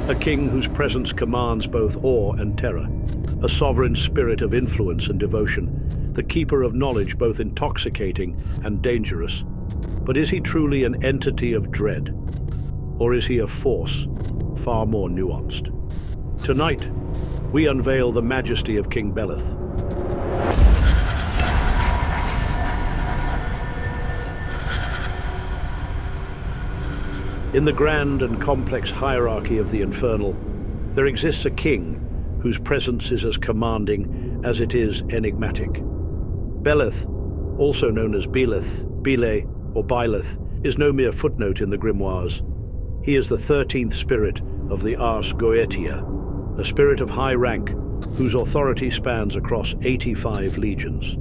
a king whose presence commands both awe and terror, a sovereign spirit of influence and devotion, the keeper of knowledge both intoxicating and dangerous. But is he truly an entity of dread? Or is he a force far more nuanced? Tonight, we unveil the majesty of King Beleth. In the grand and complex hierarchy of the Infernal, there exists a king whose presence is as commanding as it is enigmatic. Beleth, also known as Beleth, Bile, or Byleth, is no mere footnote in the grimoires. He is the 13th spirit of the Ars Goetia, a spirit of high rank whose authority spans across 85 legions.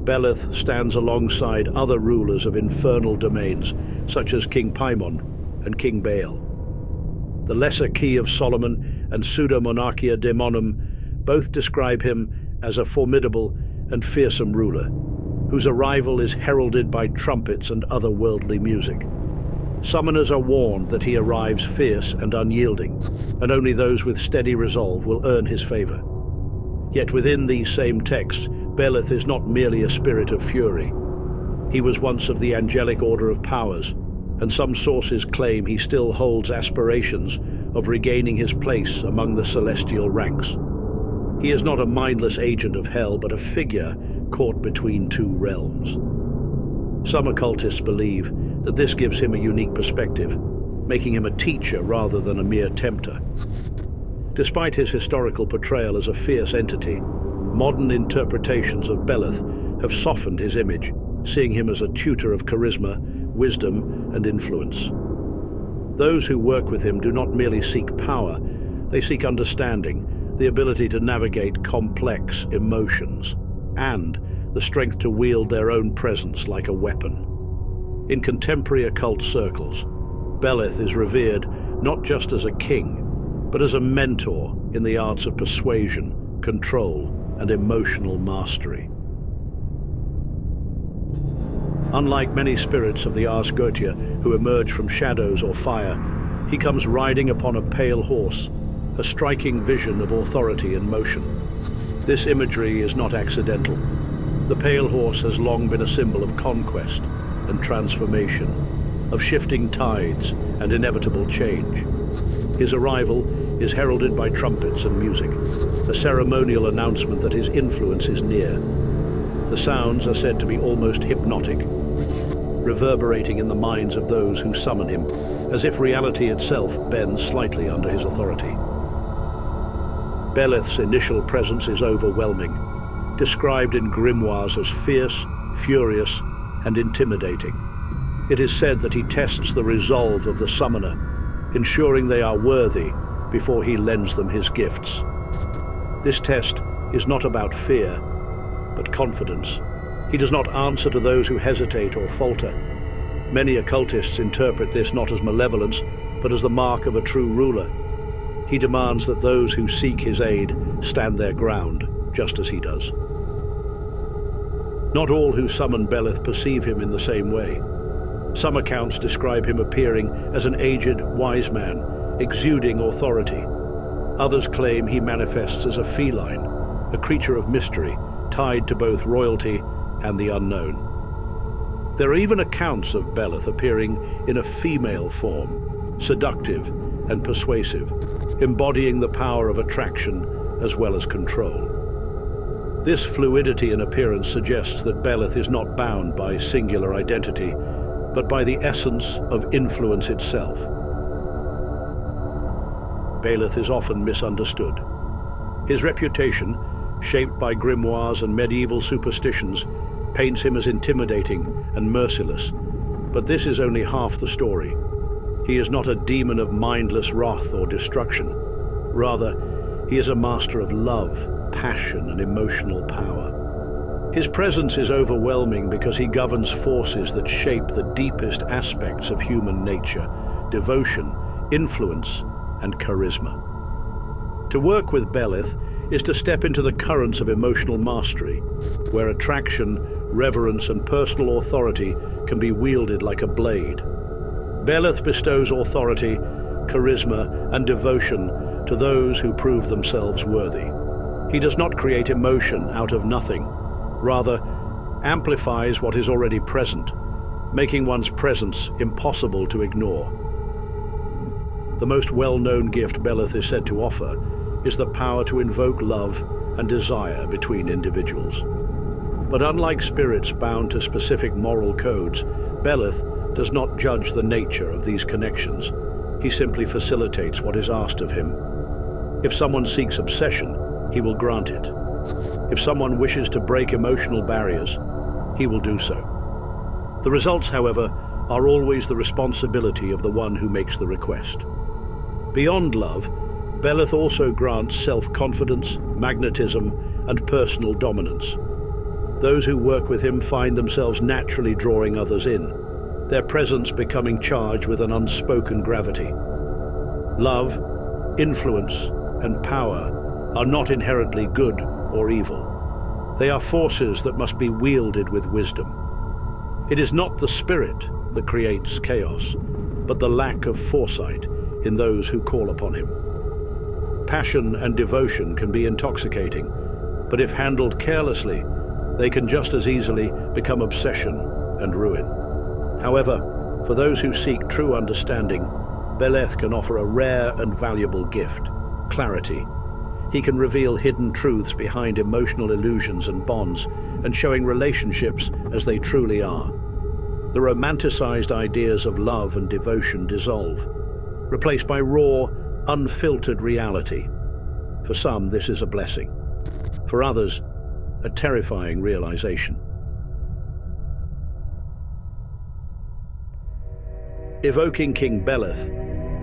Beleth stands alongside other rulers of infernal domains, such as King Paimon and King Baal. The Lesser Key of Solomon and Pseudo-Monarchia Daemonum both describe him as a formidable and fearsome ruler, whose arrival is heralded by trumpets and other worldly music. Summoners are warned that he arrives fierce and unyielding, and only those with steady resolve will earn his favor. Yet within these same texts, Beleth is not merely a spirit of fury. He was once of the angelic order of powers, and some sources claim he still holds aspirations of regaining his place among the celestial ranks. He is not a mindless agent of hell, but a figure caught between two realms. Some occultists believe that this gives him a unique perspective, making him a teacher rather than a mere tempter. Despite his historical portrayal as a fierce entity, modern interpretations of Beleth have softened his image, seeing him as a tutor of charisma, wisdom, and influence. Those who work with him do not merely seek power, they seek understanding, the ability to navigate complex emotions, and the strength to wield their own presence like a weapon. In contemporary occult circles, Beleth is revered not just as a king, but as a mentor in the arts of persuasion, control, and emotional mastery. Unlike many spirits of the Ars Goetia who emerge from shadows or fire, he comes riding upon a pale horse, a striking vision of authority and motion. This imagery is not accidental. The pale horse has long been a symbol of conquest and transformation, of shifting tides and inevitable change. His arrival is heralded by trumpets and music, a ceremonial announcement that his influence is near. The sounds are said to be almost hypnotic, reverberating in the minds of those who summon him, as if reality itself bends slightly under his authority. Beleth's initial presence is overwhelming, described in grimoires as fierce, furious, and intimidating. It is said that he tests the resolve of the summoner, ensuring they are worthy before he lends them his gifts. This test is not about fear, but confidence. He does not answer to those who hesitate or falter. Many occultists interpret this not as malevolence, but as the mark of a true ruler. He demands that those who seek his aid stand their ground, just as he does. Not all who summon Beleth perceive him in the same way. Some accounts describe him appearing as an aged, wise man, exuding authority. Others claim he manifests as a feline, a creature of mystery, tied to both royalty and the unknown. There are even accounts of Beleth appearing in a female form, seductive and persuasive, embodying the power of attraction as well as control. This fluidity in appearance suggests that Beleth is not bound by singular identity, but by the essence of influence itself. Beleth is often misunderstood. His reputation, shaped by grimoires and medieval superstitions, paints him as intimidating and merciless. But this is only half the story. He is not a demon of mindless wrath or destruction. Rather, he is a master of love, passion, and emotional power. His presence is overwhelming because he governs forces that shape the deepest aspects of human nature: devotion, influence, and charisma. To work with Beleth is to step into the currents of emotional mastery, where attraction, reverence, and personal authority can be wielded like a blade. Beleth bestows authority, charisma, and devotion to those who prove themselves worthy. He does not create emotion out of nothing, rather amplifies what is already present, making one's presence impossible to ignore. The most well-known gift Beleth is said to offer is the power to invoke love and desire between individuals. But unlike spirits bound to specific moral codes, Beleth does not judge the nature of these connections. He simply facilitates what is asked of him. If someone seeks obsession, he will grant it. If someone wishes to break emotional barriers, he will do so. The results, however, are always the responsibility of the one who makes the request. Beyond love, Beleth also grants self-confidence, magnetism, and personal dominance. Those who work with him find themselves naturally drawing others in, their presence becoming charged with an unspoken gravity. Love, influence, and power are not inherently good or evil. They are forces that must be wielded with wisdom. It is not the spirit that creates chaos, but the lack of foresight in those who call upon him. Passion and devotion can be intoxicating, but if handled carelessly, they can just as easily become obsession and ruin. However, for those who seek true understanding, Beleth can offer a rare and valuable gift: clarity. He can reveal hidden truths behind emotional illusions and bonds, and showing relationships as they truly are. The romanticized ideas of love and devotion dissolve, replaced by raw, unfiltered reality. For some, this is a blessing. For others, a terrifying realization. Evoking King Beleth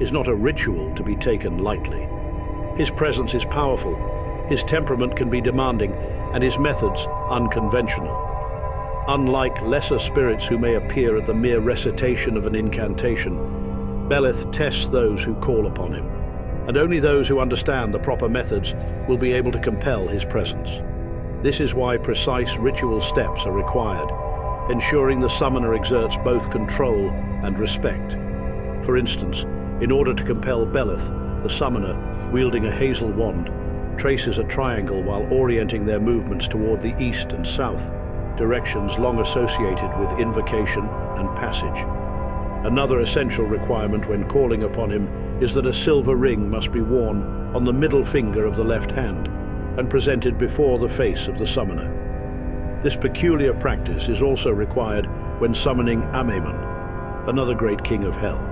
is not a ritual to be taken lightly. His presence is powerful, his temperament can be demanding, and his methods unconventional. Unlike lesser spirits who may appear at the mere recitation of an incantation, Beleth tests those who call upon him, and only those who understand the proper methods will be able to compel his presence. This is why precise ritual steps are required, ensuring the summoner exerts both control and respect. For instance, in order to compel Beleth, the summoner, wielding a hazel wand, traces a triangle while orienting their movements toward the east and south, directions long associated with invocation and passage. Another essential requirement when calling upon him is that a silver ring must be worn on the middle finger of the left hand and presented before the face of the summoner. This peculiar practice is also required when summoning Amemon, another great king of hell.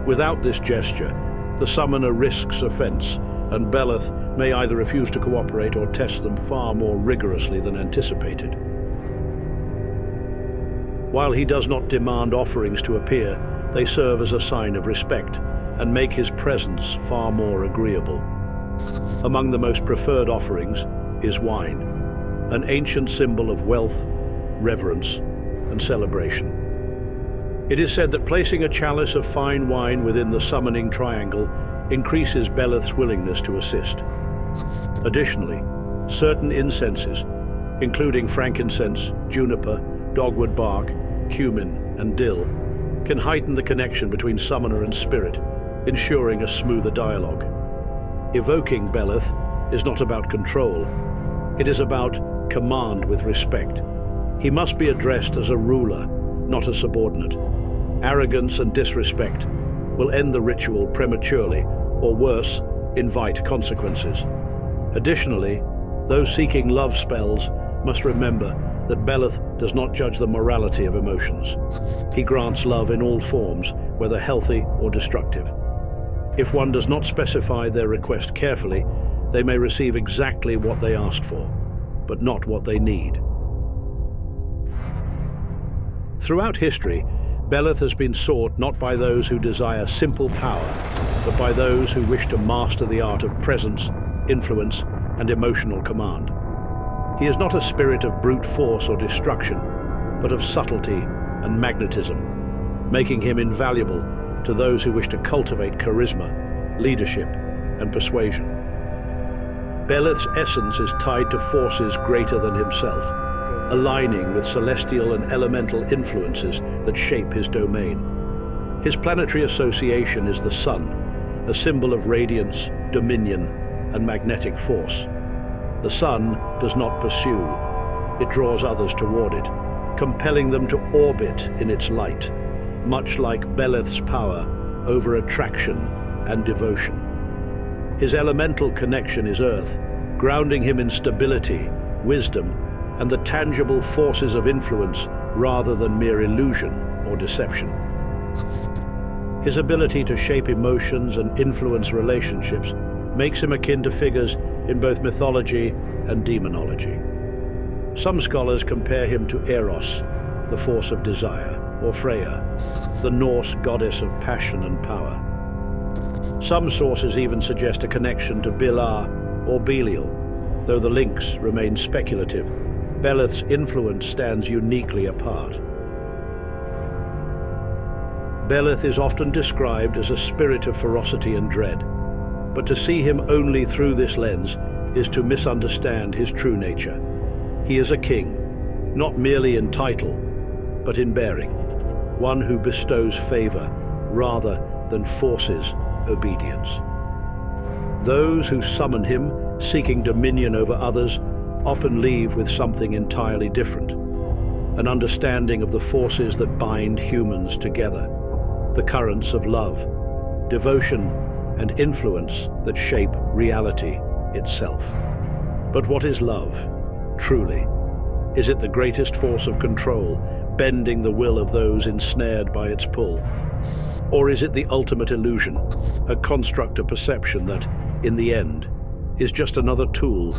Without this gesture, the summoner risks offense, and Beleth may either refuse to cooperate or test them far more rigorously than anticipated. While he does not demand offerings to appear, they serve as a sign of respect and make his presence far more agreeable. Among the most preferred offerings is wine, an ancient symbol of wealth, reverence, and celebration. It is said that placing a chalice of fine wine within the summoning triangle increases Beleth's willingness to assist. Additionally, certain incenses, including frankincense, juniper, dogwood bark, cumin, and dill, can heighten the connection between summoner and spirit, ensuring a smoother dialogue. Evoking Beleth is not about control. It is about command with respect. He must be addressed as a ruler, not a subordinate. Arrogance and disrespect will end the ritual prematurely, or worse, invite consequences. Additionally, those seeking love spells must remember that Beleth does not judge the morality of emotions. He grants love in all forms, whether healthy or destructive. If one does not specify their request carefully, they may receive exactly what they asked for, but not what they need. Throughout history, Beleth has been sought not by those who desire simple power, but by those who wish to master the art of presence, influence, and emotional command. He is not a spirit of brute force or destruction, but of subtlety and magnetism, making him invaluable to those who wish to cultivate charisma, leadership, and persuasion. Beleth's essence is tied to forces greater than himself, aligning with celestial and elemental influences that shape his domain. His planetary association is the sun, a symbol of radiance, dominion, and magnetic force. The sun does not pursue, it draws others toward it, compelling them to orbit in its light, much like Beleth's power over attraction and devotion. His elemental connection is earth, grounding him in stability, wisdom, and the tangible forces of influence rather than mere illusion or deception. His ability to shape emotions and influence relationships makes him akin to figures in both mythology and demonology. Some scholars compare him to Eros, the force of desire, or Freya, the Norse goddess of passion and power. Some sources even suggest a connection to Bilar or Belial, though the links remain speculative. Beleth's influence stands uniquely apart. Beleth is often described as a spirit of ferocity and dread, but to see him only through this lens is to misunderstand his true nature. He is a king, not merely in title, but in bearing, one who bestows favor rather than forces obedience. Those who summon him, seeking dominion over others, often leave with something entirely different, an understanding of the forces that bind humans together, the currents of love, devotion, and influence that shape reality itself. But what is love, truly? Is it the greatest force of control, bending the will of those ensnared by its pull? Or is it the ultimate illusion, a construct of perception that, in the end, is just another tool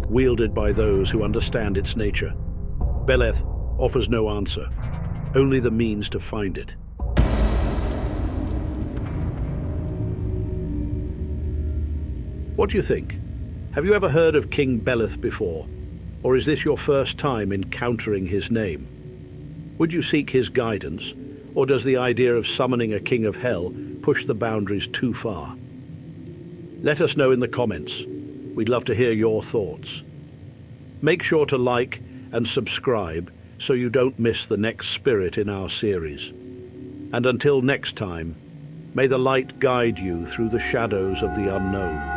wielded by those who understand its nature? Beleth offers no answer, only the means to find it. What do you think? Have you ever heard of King Beleth before? Or is this your first time encountering his name? Would you seek his guidance, or does the idea of summoning a king of hell push the boundaries too far? Let us know in the comments. We'd love to hear your thoughts. Make sure to like and subscribe so you don't miss the next spirit in our series. And until next time, may the light guide you through the shadows of the unknown.